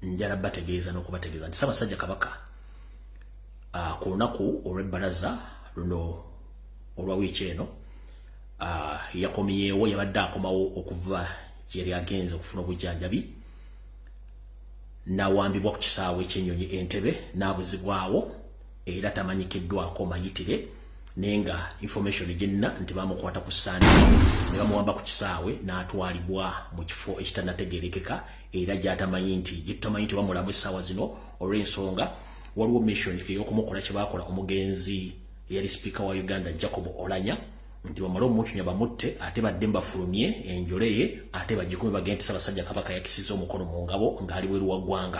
njala bategeeza n'okubategeeza nti Ssaabasajja Kabaka ku lunaku olw'ebbalaza luno olwa wiiki eno yakomyewo yabadde akomawo okuva gyeri agenze okufuna obujjanjabi n'awambibwa ku kisaawe ky'ennyonyi Entebbe n'abuzibwawo era tamanyikiddwako mayitire naye nga information gyenna nti bamukwata ku Sande ne bamuwamba ku kisaawe n'atwalibwa mu kifo ekitannategeerekeka era gyatamanyi nti bamulamu essaawa zino olw'ensonga waliwo mission ey'okumukola kye baakola omugenzi eyali sipiika wa Uganda Jacob Oulanyah nti bamala omutunya bamutte ate badde mbafulumye enjole ye ate bagikume bagende nti Ssaabasajja Kabaka yakisiza omukono mu ngabo ng'ali bweru wa ggwanga.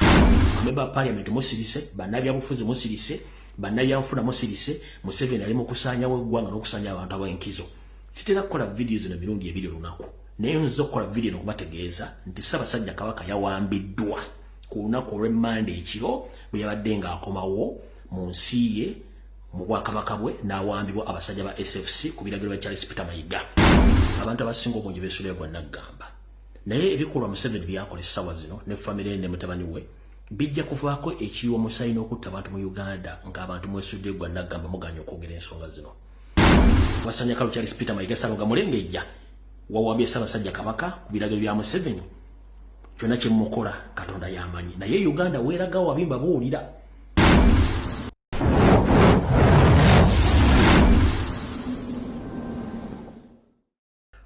Amemba ba parliament musirise, bannabyabufuzi musirise, bannabyanfuna musirise, Museveni ali mu kusaanyawo eggwanga n'okusaanya abantu ab'enkizo. Sitera kukola videos zino mirundi ebiri olunaku naye nzo okukola video eno okubategeeza nti Ssaabasajja Kabaka yawambiddwa ku lunaku olw'emmande ekiro bwe yabadde ng'akomawo mu nsi ye mu bwakabaka bwe n'awambibwa abasajja ba SFC ku biragiro bya Charles Peter Mayiga. Abantu abasinga obungi beesuulira gwa Naggamba naye ebikolwa Museveni byakola essaawa zino ne famire ne mutabani we bijja kuvaako ekiyiwa musayi n'okutta abantu mu Uganda ng'abantu mwesudde gwa Naggamba muganya okwogera ensonga zino. Wasanya Kalu Charles Peter Mayiga Ssalonga Mulengejja wawambye Ssaabasajja Kabaka ku biragiro bya Museveni kyonna kye mukola Katonda yamanyi naye Uganda weeraga wabimba buwulira.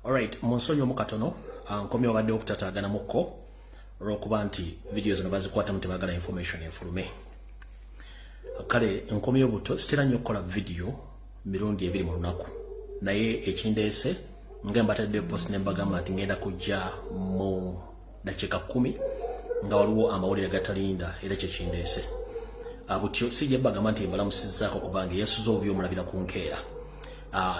Alright, monsonyi omukatono nkomye wabadde okutataagana mukko olw'okuba nti video zino bazikwata mu tebagala information enfulume. Kale nkomye obuto sitera nnyo okukola video mirundi ebiri mu lunaku naye ekindeese nga mbatadde post ne mbagamba nti ngenda kujja mu dakiika 10 nga waliwo amawulire gatalinda era kye kindeese. Butyo sijja bagamba nti mbalamusizzaako kubanga yesuza obubi omulabira ku nkeera.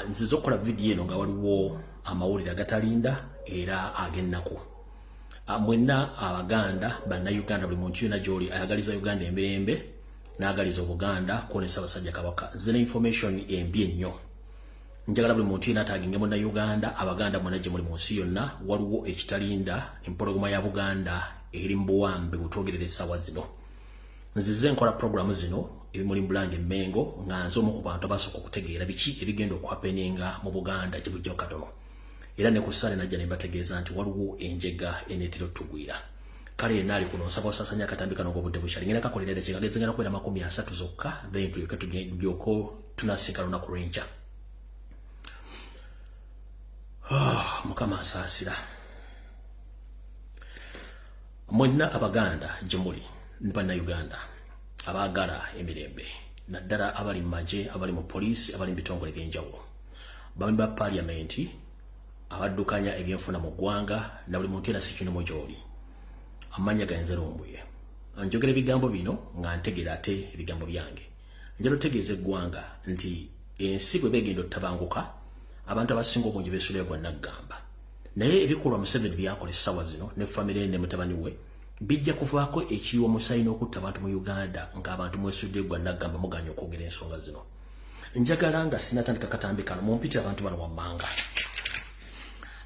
Nziza okukola video eno nga waliwo amawulire agatalinda era ag'ennaku. Mwenna Abaganda bannayuganda buli muntu yonna gy'oli ayagaliza Uganda emirembe n'agaliza Obuganda kuwona Ssaabasajja Kabaka zina information embi ennyo. Njagala buli muntu yonna ataaginge munnayuganda Abaganda mwonna gye muli mu nsi yonna waliwo ekitalinda empologoma ya Buganda eri mu buwambe butwogerera essaawa zino. Nzize nkola programu zino ebimuli Mbulange Mmengo nga nze omu ku bantu abasooka okutegeera biki ebigenda okuhapeninga mu Buganda gye bujja katono. Era ne ku ssale najja ne mbategeeza nti waliwo enjega eneetera ottugwira. Kale naali kuno nsaba osasanya akatambi kano ng'obudde bukyali ngenda kakolera eddakiika gezengera 30 zokka then tulyoko tunasika lunaku lw'enkya. Mukama asaasira. Mwenna Abaganda gye muli ne bannayuganda abaagala emirembe naddala abali mu magye abali mu poliisi abali mu bitongole by'enjawulo bami ba parliament abaddukanya ebyenfuna mu ggwanga na buli muntu yenna si kino mu gy'oli amannya ganze lumbuye njogera ebigambo bino nga ntegeera ate ebigambo byange njala otegeeza eggwanga nti ensi bwe begenda ottabanguka abantu abasinga obungi beesuulira gwa Naggamba naye ebikolwa Museveni byakola essaawa zino ne famire ne mutabani we bijja kuvaako ekiyiwa musayi n'okutta abantu mu Uganda ng'abantu mwesudde gwa Naggamba muganya okwogera ensonga zino. Njagala nga sinatandika katambi kano mumpitire abantu bano wammanga.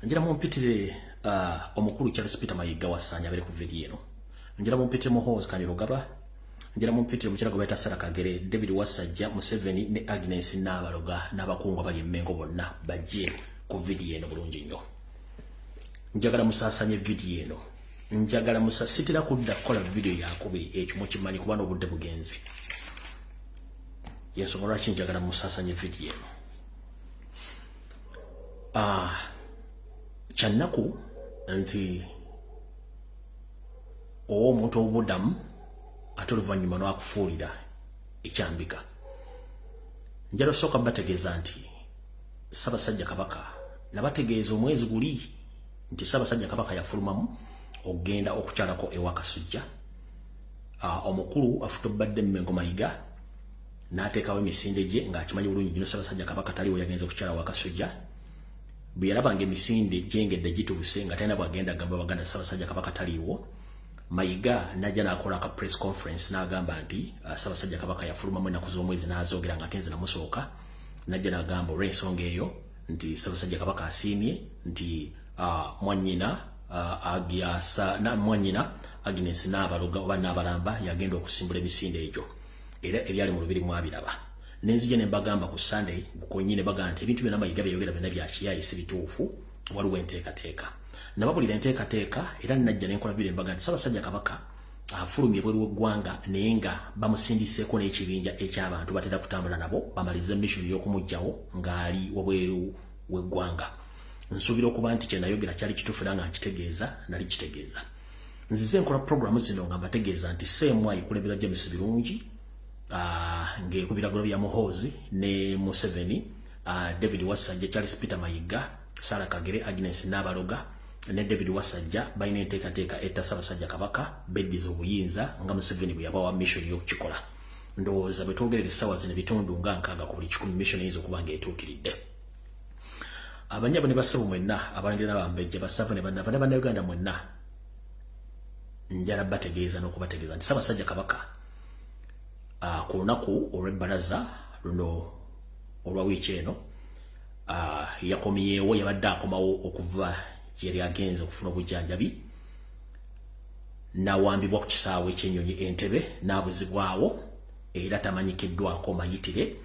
Njala mumpitire omukulu Charles Peter Mayiga Wassanya abere ku video eno. Njala mumpitire Muhoozi Kanyarugaba. Njala mumpitire mukyala gwe bayita Sarah Kagere, David Wassajja, Museveni ne Agnes Nabaloga n'abakungu abali Mmengo bonna bajje ku video eno bulungi nnyo. Njagala musaasanye video eno. Njagala musa sitira kudda kola video yakubiri ekyo mukimanyi kuba n'obudde bugenze. Yensonga lwaki njagala musasanye video eno. Kyannaku nti omuntu obuddamu ate oluvannyuma n'akufuulira ekyambika. Njala osooka bategeeza nti Ssaabasajja Kabaka nabategeeza omwezi guli nti Ssaabasajja Kabaka yafulumamu ogenda okukyalako ewa Kasujja. Omukulu afutobadde Mmengo Mayiga n'ateekawo emisinde gye ng'akimanyi bulungi nnyo Ssaabasajja Kabaka taliwo yagenze okukyala wa Kasujja. Bwe yalabanga emisinde gyengedde gituuse nga talina bw'agenda agamba Abaganda Ssaabasajja Kabaka taliwo, Mayiga n'ajja n'akola aka press conference n'agamba nti Ssaabasajja Kabaka yafulumamu ennaku z'omwezi n'azoogera nga tenze namusooka. N'ajja n'agamba olw'ensonga eyo nti Ssaabasajja Kabaka asiimye nti mwannyina na mwanyina Agnes Nabaloga oba Nabalamba yagenda okusimbula emisinde egyo era ebyali mu lubiri mwabiraba nenzije ne mbagamba ku Sunday bukonyine bagante ebintu byonna Mayiga byogera byonna bya kiyayi si bituufu waliwo enteekateeka nababulira enteekateeka era najja nenkola bire mbagante Ssaabasajja Kabaka afulumye bweru w'eggwanga naye nga bamusindiseeko n'ekibinja eky'abantu batera kutambula nabo bamalize mission y'okumugjawo ng'ali wabweru w'eggwanga nsuubira okuba nti kye nayogera kyali kituufu era nga nkitegeeza nali kitegeeza nzize nkola programu zino nga mbategeeza nti Seemwayi kulembera James Birungi ng'ekubira golo bya Muhoozi ne Museveni David Wasajja Charles Peter Mayiga Sarah Kagere Agnes Nabaloga ne David Wasajja balina enteekateeka etta Ssaabasajja Kabaka beddiza obuyinza nga Museveni bwe yabawa mission y'okukikola ndowooza bwe twogerera essaawa zino bitundu nga nkaaga ku buli 10 mission eyinza okuba ng'etuukiridde abanyabo ne basabu mwenna abalangira n'abambejja basavu ne bannava ne bannayuganda mwenna njala bategeeza n'okubategeeza nti Ssaabasajja Kabaka ku lunaku olw'ebbalaza luno olwa wiiki eno yakomyewo yabadde akomawo okuva yeri agenze okufuna obujjanjabi nawambibwa ku kisaawe ekyennyonyi Entebbe n'abuzibwawo era tamanyikiddwako mayitire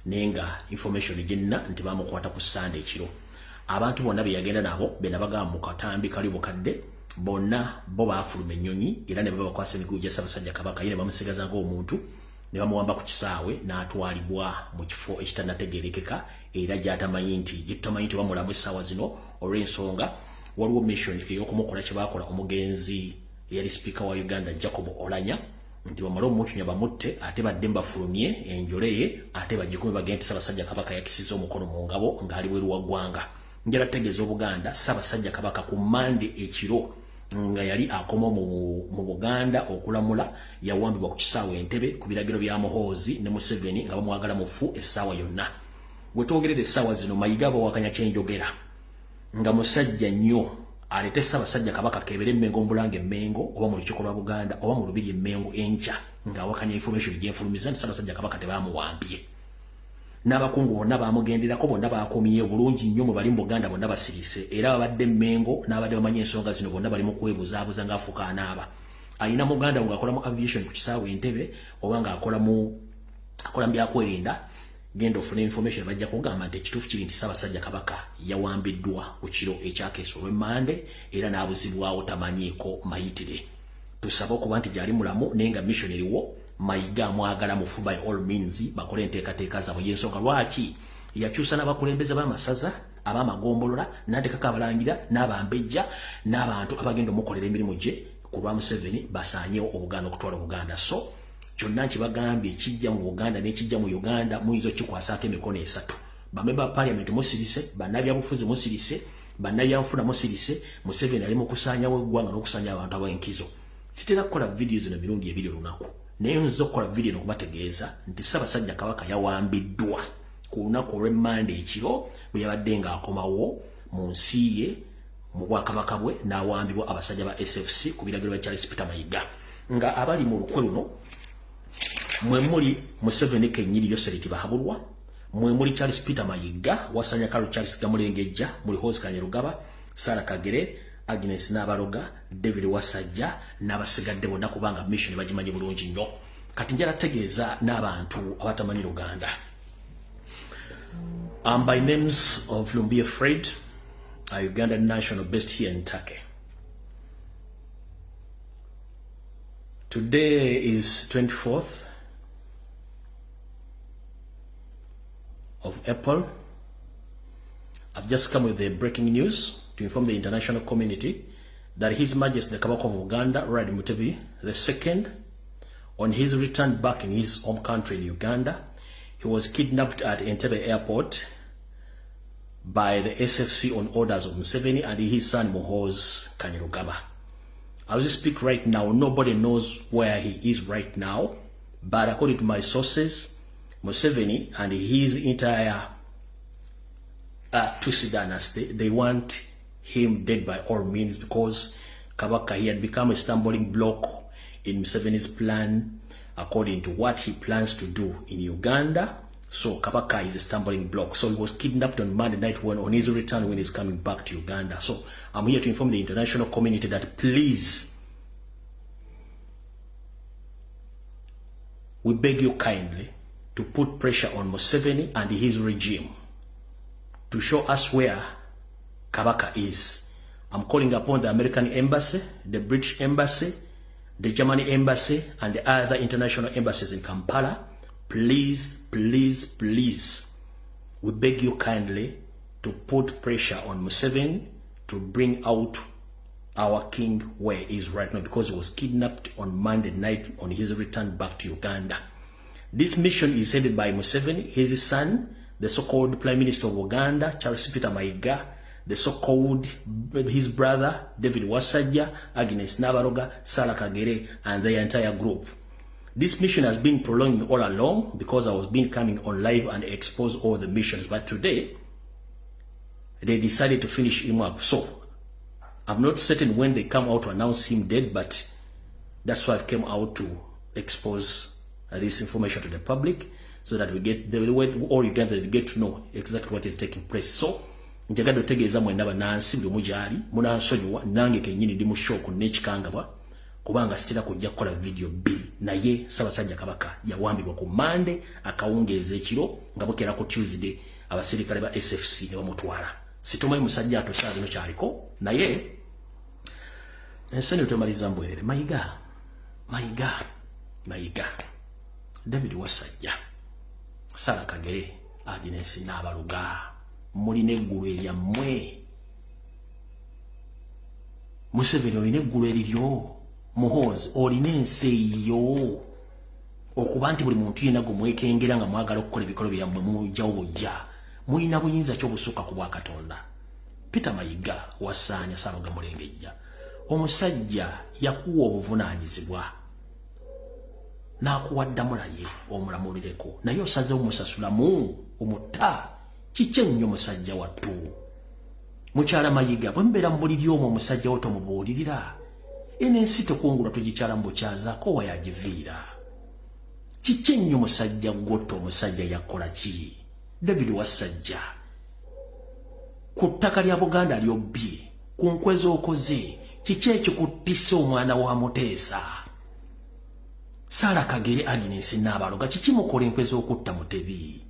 naye nga information gyenna nti bamukwata ku Sunday ekiro abantu bonna be yagenda nabo be nabagamba mu katambi kali bukadde bonna bo baafuluma ennyonyi era ne babakwasa emigulu gya Ssaabasajja Kabaka ye ne bamusigaza ng'omuntu ne bamuwamba ku kisaawe n'atwalibwa mu kifo ekitanategeerekeka era gyatamanyi nti bamulamu essaawa zino olw'ensonga waliwo mission ey'okumukola kye baakola omugenzi yali Speaker wa Uganda Jacob Olanya nti bamala omukyunya bamutte ate badde mbafulumye enjole ye ate bagikume bagende Ssaabasajja Kabaka yakisiza omukono mu ngabo ng'ali bweru wa ggwanga njala tegeeza Obuganda Ssaabasajja Kabaka ku Mande ekiro nga yali akoma mu Buganda okulamula yawambibwa ku kisaawe Entebbe ku biragiro bya Muhoozi ne Museveni nga bamwagala mufu essaawa yonna bwe twogerera essaawa zino Mayiga bawakanya kyenjogera nga musajja nnyo alete Ssaabasajja Kabaka kebere Mmengo Mbulanga Mmengo oba mu lukiiko lwa Buganda oba mu lubiri Mmengo enkya ng'awakanya information gyenfulumiza nti Ssaabasajja Kabaka tebamuwambye n'abakungu bonna bamugenderako bonna bakomye bulungi nnyo mu bali mu Buganda bonna basirise era babadde Mmengo n'abadde bamanyi ensonga zino bonna bali mu kwebuzaabuza ng'afuuka anaaba alina muganda ng'akola mu aviation ku kisaawe Entebbe oba ng'akola mu byakwerinda genda ofuna information bajja kugamba nti ekituufu kiri nti Ssaabasajja Kabaka yawambiddwa ku kiro ekyakeesa olw'emmande era n'abuzibwawo tamanyiiko mayitire tusaba okuba nti gyali mulamu naye nga mission eriwo Mayiga amwagala mufu by all means bakole enteekateeka zaabwe y'ensonga lwaki yakyusa n'abakulembeze b'amasaza ab'amagombolola n'ateekako abalangira n'abambejja n'abantu abagenda omukolera emirimu gye ku lwa Museveni basaanyewo Obuganda okutwala Obuganda so kyonna nkibagambye ekijja mu Buganda n'ekijja mu Uganda muyinza okikwasaako emikono esatu bamemba ba parliament musirise bannabyabufuzi musirise bannabyanfuna musirise Museveni ali mu kusaanyawo eggwanga n'okusaanya abantu ab'enkizo sitera kukola video zino mirundi ebiri olunaku naye nzo okukola video n'okubategeeza nti Ssaabasajja Kabaka yawambiddwa ku lunaku olw'emmande ekiro bwe yabadde ng'akomawo mu nsi ye mu bwakabaka bwe n'awambibwa abasajja ba SFC ku biragiro bya Charles Peter Mayiga nga abali mu lukwe luno mwe muli Museveni kennyini Yoseriti Bahabulwa mwe muli Charles Peter Mayiga Wasanya Kalu Charles Gamulengejja muli Hoozi Kanyerugaba Sarah Kagere Agnes Nabaloga David Wasajja n'abasigadde bonna kubanga mission bagimanyi bulungi nnyo kati njala tegeeza n'abantu abatamanyi Uganda by names of Lumbi Fred a Ugandan national based here in Turkey. Today is 24th of April. I've just come with the breaking news to inform the international community that His Majesty the Kabaka of Uganda, Yoweri Museveni II, on his return back in his home country in Uganda, he was kidnapped at Entebbe Airport by the SFC on orders of Museveni and his son Muhoozi Kanyerugaba. As we speak right now, nobody knows where he is right now, but according to my sources, Museveni and his entire Tutsi dynasty, they want him dead by all means because Kabaka, he had become a stumbling block in Museveni's plan according to what he plans to do in Uganda So Kabaka is a stumbling block. So he was kidnapped on Monday night on his return when he's coming back to Uganda. So I'm here to inform the international community that please, we beg you kindly to put pressure on Museveni and his regime to show us where Kabaka is. I'm calling upon the American Embassy, the British Embassy, the Germany Embassy, and the other international embassies in Kampala. Please, please, please, we beg you kindly to put pressure on Museveni to bring out our king where he is right now, because he was kidnapped on Monday night on his return back to Uganda. This mission is headed by Museveni, his son, the so-called Prime Minister of Uganda, Charles Peter Mayiga, the so-called his brother, David Wasajja, Agnes Nabaroga, Sarah Kagere, and their entire group. This mission has been prolonging all along because I was been coming on live and expose all the missions. But today, they decided to finish him up. So, I'm not certain when they come out to announce him dead, but that's why I've came out to expose this information to the public so that we get the way all you get to know exactly what is taking place. So, njagala otegeeza mwendaba nansi buli mujali munansonyiwa nange kenyini ndi mu shock n'ekikangabwa kubanga sitera kujja kukola video B naye Ssaabasajja Kabaka yawambibwa ku Monday akawungeeza ekiro nga bukera ku Tuesday abasirikale ba SFC ne bamutwala. Situmayi musajja atosha zino kyaliko naye ensonyi temaliza mbwerere. Mayiga David Wasajja, Sarah Kagere, Agnes Nabaluga, mulina eggulu eryammwe. Museveni olina eggulu eriryo. Muhoozi olina ensi eyo. Okuba nti buli muntu yena gumwekengera nga mwagala okukola ebikolo byammwe mujjawo bujja. Mulina buyinza ky'obusukka ku bwa Katonda. Peter Mayiga wasaanya Saaluga Mulengejja. Omusajja yakuwa obuvunaanyizibwa. N'akuwaddamu naye omulamulireko. Naye osaze omusasulamu omutta. Kiki ennyo musajja wattu. Mukyala Mayiga bwe mbeera mu buliri omwo omusajja wo tomubuulirira. Eno ensi tekungulwa tugikyala mu bukyazaako wa yagiviira. Kiki ennyo musajja gotto omusajja yakola ki? David Wasajja ku ttaka lya Buganda lyobbye ku nkwe z'okoze kiki ekikuttisa omwana wa Muteesa? Sarah Kagere, Agnes Nabaroga kiki mukola enkwe z'okutta Mutebi?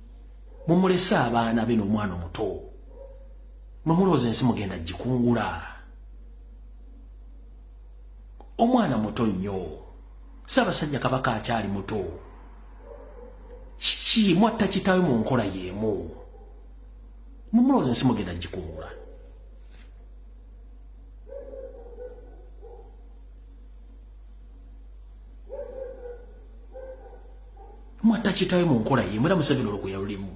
Mumulese abaana be n'omwana omuto mumulooza ensi mugenda gikungula. Omwana muto nnyo. Ssaabasajja Kabaka akyali muto. Kiki mwatta kitaawe mu nkola y'emu? Mumulooza ensi mugenda gikungula. Mwatta kitaawe mu nkola y'emu era Museveni olwo gwe yalulimu.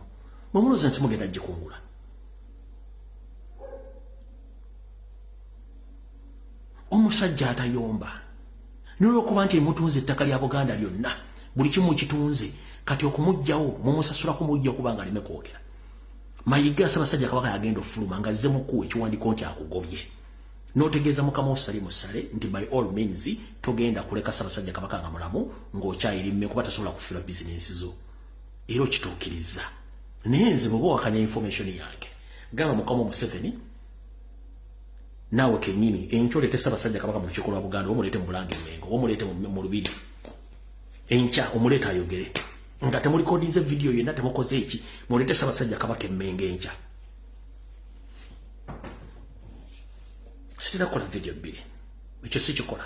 Mumulooza ensi mugenda gikungula. Omusajja atayomba. N'olwokuba nti mutunze ettaka lya Buganda lyonna buli kimu kitunze kati okumugjawo mumusasula kumujja okubanga aleme kwogera. Mayiga Ssaabasajja Kabaka yagenda ofuluma nga azze mukuwa ekiwandiiko nti akugobye. N'otegeeza Mukama osale musale nti by all means togenda kuleka Ssaabasajja Kabaka nga mulamu ng'okyayirimme kuba tasobola kufiirwa bizinensi zo. Era okituukiriza. Naye nze bw'oba wakanya information yange gamba Mukama Museveni nawe kenyini enkyo oleete Ssaabasajja Kabaka mu lukiiko lwa Buganda omuleete mu Bulange Mmengo omuleete mu Lubiri enkya omuleete ayogere nga temulikodinze video yonna temukoze eki muleete Ssaabasajja Kabaka Mmengo enkya. Sitera kola video bbiri ekyo si kikola.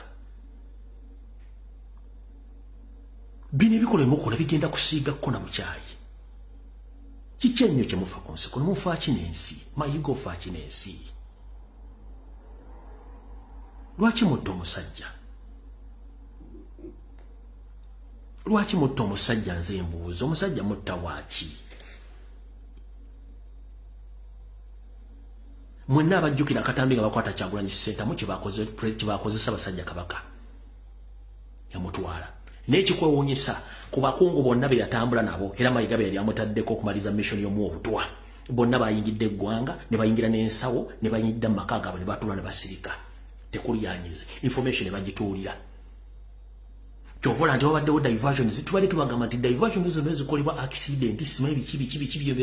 Bino ebikola emukola bigenda kusiigako na mukyayi. Kiki ennyo kye mufa ku nsi kuno mufa kinensi? Mayiga ofa kinensi. Lwaki mutta omusajja? Lwaki mutta omusajja nze mbuuza? Omusajja mutta waaki? Mwenna abajjukira akatambi nga bakwata Kyagulanyi Ssentamu kye bakoze Ssaabasajja Kabaka yamutwala. N'ekikwewuunyisa ku bakungu bonna be yatambula nabo era Mayiga be yali amutaddeko okumaliza mission y'omu obutwa. Bonna bayingidde eggwanga ne bayingira n'ensawo ne bayingidde mu maka gaabwe ne batula ne basirika. Tekuli yanyize information ebagituulira. Kyovola nti wabaddewo diversion zitubadde tubagamba nti diversion zino ezikolebwa accident simanyi biki byo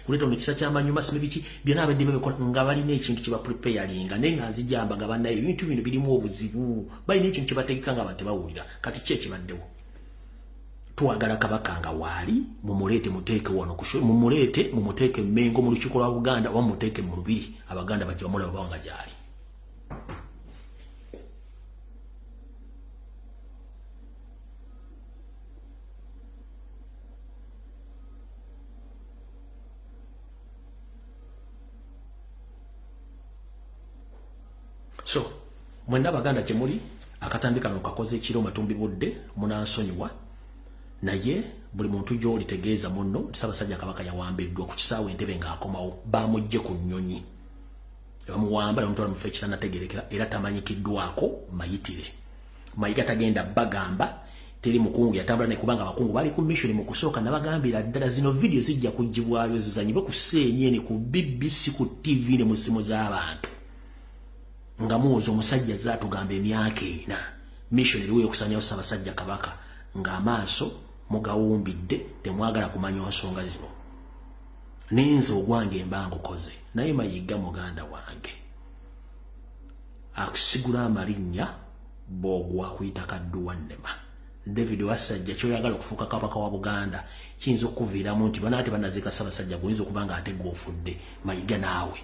kuleeta omukisa ky'amanyuma simanyi biki byonna abadde babikola nga balina ekintu kye bapreparinga naye nga nzijambaga bannaye ebintu bino birimu obuzibu balina ekintu kye bategeka nga abantu tebawulira kati ki ekibaddewo twagala Kabaka nga waali mumuleete muteeke wano mumuleete mumuteeke Mengo mu lukiiko lwa Buganda oba mumuteeke mu Lubiri Abaganda bajja bamulaba bawanga gyali. So, mwenda Abaganda gye muli akatandika nokakoze ekiro matumbi budde munansonyiwa naye buli muntu gy'oli tegeeza munno Ssaabasajja Kabaka yawambiddwa ku kisaawe Entebbe ng'akomawo bamugye ku nnyonyi bamuwamba bamutwala mu kifo ekitanategeerekera era tamanyikiddwako mayitire. Mayiga tagenda bagamba teri mukungu yatambula naye kubanga abakungu bali ku mission mu kusooka nabagambira ddala zino video zijja kugibwayo zizanyibwe ku CNN ku BBC ku TV ne mu simu z'abantu nga muwoza omusajja zaatugamba emyaka ena missionary we okusanyawo Ssaabasajja Kabaka ng'amaaso mugawumbidde temwagala kumanya nsonga zino. Ninze ogwange embanga ukoze naye Mayiga muganda wange akusigula amalinnya bw'ogwa kuyita kadduwa nnema. David Wasajja kyoyagala okufuuka Kabaka wa Buganda kiyinza okukuviiramu nti banaate banaziika Ssaabasajja guyinza okuba nga ate gw'ofudde Mayiga naawe.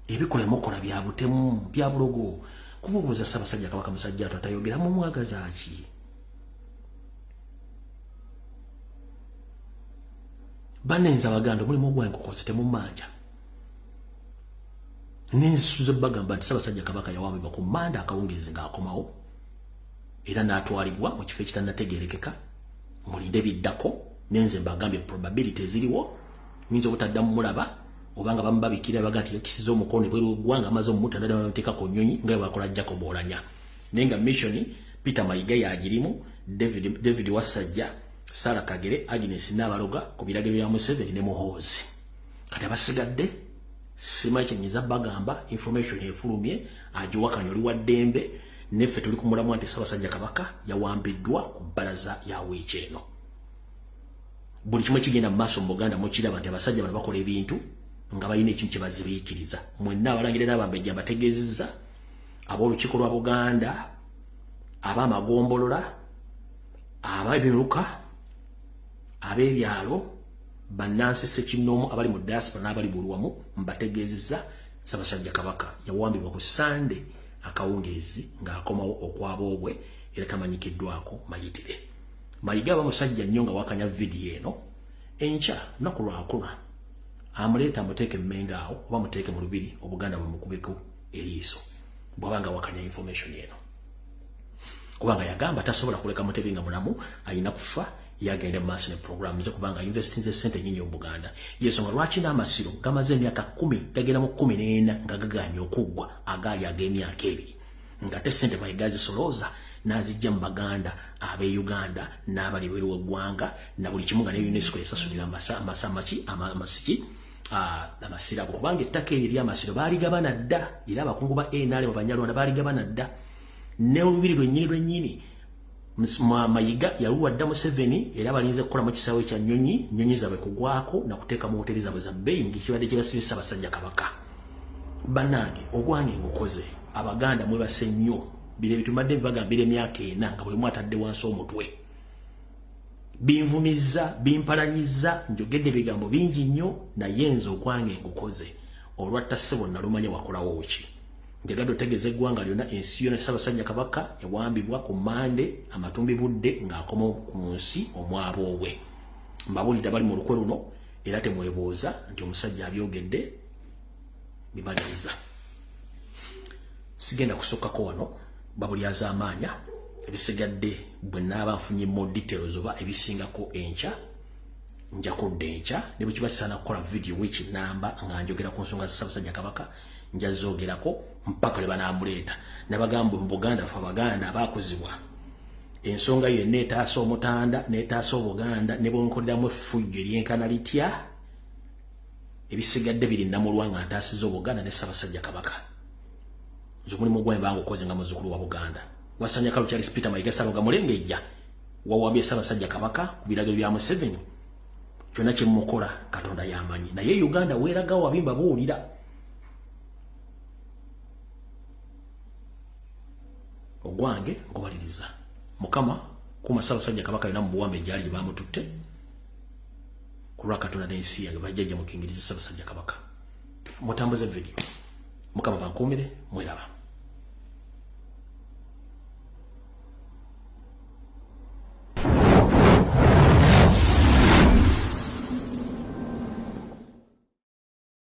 Ebikola mukola bya butemu bya bulogo kubuuza Ssaabasajja Kabaka musajja atayogera mu mwagaza ki. Banenza Abaganda mulimu ogwange kukoze temumanja. Ninsuze bagamba nti Ssaabasajja Kabaka yawambibwa ku Manda akawungeezi ng'akomawo era n'atwalibwa mu kifo ekitanategeerekeka mulinde biddako nenze mbagambye probability eziriwo nyinza obutaddamu mulaba obanga bamubabikira baga nti yakisiza omukono bweru gwanga amaze omuta ndada bamuteeka ku nnyonyi nga bakola Jacob Oulanya nenga mission Peter Mayiga yagirimu David Wasajja Sarah Kagere Agnes Nabaloga ku biragiro bya Museveni ne Muhoozi kati abasigadde simanyi kyenyiza bagamba information efulumye agiwakanya oli wa ddembe neffe tuli ku mulamu nti Ssaabasajja Kabaka yawambiddwa ku bbalaza ya wiiki eno. Buli kimwe kigenda mu maaso mu Buganda mukiraba nti abasajja bano bakola ebintu nga balina ekintu kye bazibiikiriza. Mwenna abalangira n'abambejja abategeezezza ab'olukiiko lwa Buganda ab'amagombolola ab'ebiruka ab'ebyalo bannansi Ssekinnoomu abali mu diaspora n'abali bulwamu mbategeezezza Ssaabasajja Kabaka yawambibwa ku Sande akawungeezi ng'akomawo okwaboobwe era tamanyikiddwako mayitire. Mayiga aba musajja nnyo nga wakanya vidiyo eno enkya lunaku lwakuna amuleeta amuteeke Mmengo awo oba muteeke mu Lubiri Obuganda bwemukubeko eriiso bw'abanga wakanya information eno kubanga yagamba tasobola kuleka Mutebi nga mulamu alina kufa yagende mu maaso ne program ze kubanga investinze sente nyingi mu Buganda. Yensonga lwaki n'amasiro gamaze emyaka 10 gagenda mu 14 nga gaganya okuggwa agali ag'emyaka ebiri nga te sente Mayiga zisolooza n'azijja mu Baganda ab'e Uganda n'abali bweru w'eggwanga na buli kimu nga ne UNESCO esasulira amasiki amasiro kubanga ettaka eryo ery'amasiro baaligabana dda era abakungu ba NRM Banyarwanda baaligabana dda ne Olubiri lwennyini Mayiga yaluwa dda Museveni era balinze kukola mu kisaawe kya nnyonyi zaabwe kugwako na kuteeka mu hoteli zaabwe za bbeeyi ng'ekibadde kibasibisa Ssaabasajja Kabaka. Bannange ogwange ngukoze Abaganda mwebase nnyo bire bitumadde bibagambira emyaka ena nga bwe mwatadde wansi omutwe binvumiza bimpalanyiza njogedde bigambo bingi nnyo naye nze ogwange ngukoze olwatta ssebo nalumanya wakolawo ki. Njagala otegeeza eggwanga lyonna ensi yonna Ssaabasajja Kabaka yawambibwa ku Mande amatumbi budde ng'akoma ku nsi omwaboobwe. Mbabulidde abali mu lukwe luno era temwebooza nti omusajja abyogedde bimaliriza. Sigenda kusukkako wano babulyaza amaanya ebisigadde bwe naaba nfunye mu details oba ebisingako enkya nja kudda enkya ne bwe kiba kisaana kukola video wiki namba nga njogera ku nsonga za Ssaabasajja Kabaka nja zoogerako mpaka lwe banaamuleeta nabagamba mu Buganda ffe Abaganda abaakuzibwa ensonga yo neetaasa Omutanda neetaasa Obuganda ne bwenkoderamu effujjo eryenkana litya ebisigadde biri Namulwa nga ntaasiza Obuganda ne Ssaabasajja Kabaka Nzumulimu gwa mbango koze nga muzukulu wa Buganda. Wasanya Kalu Charles Peter Mayiga Ssalonga Mulengejja. Wawabye Ssaabasajja Kabaka ku biragiro bya Museveni. Kyonna kye mukola Katonda yamanyi. Naye Uganda weeraga wabimba buulira. Ogwange ngobaliriza. Mukama kuma Ssaabasajja Kabaka yina mubuwambe gyali bamututte. Kulwa Katonda n'ensi yange bajjajja mu Kingirizi Ssaabasajja Kabaka. Mutambuze video. Mukama bankuumire mweraba.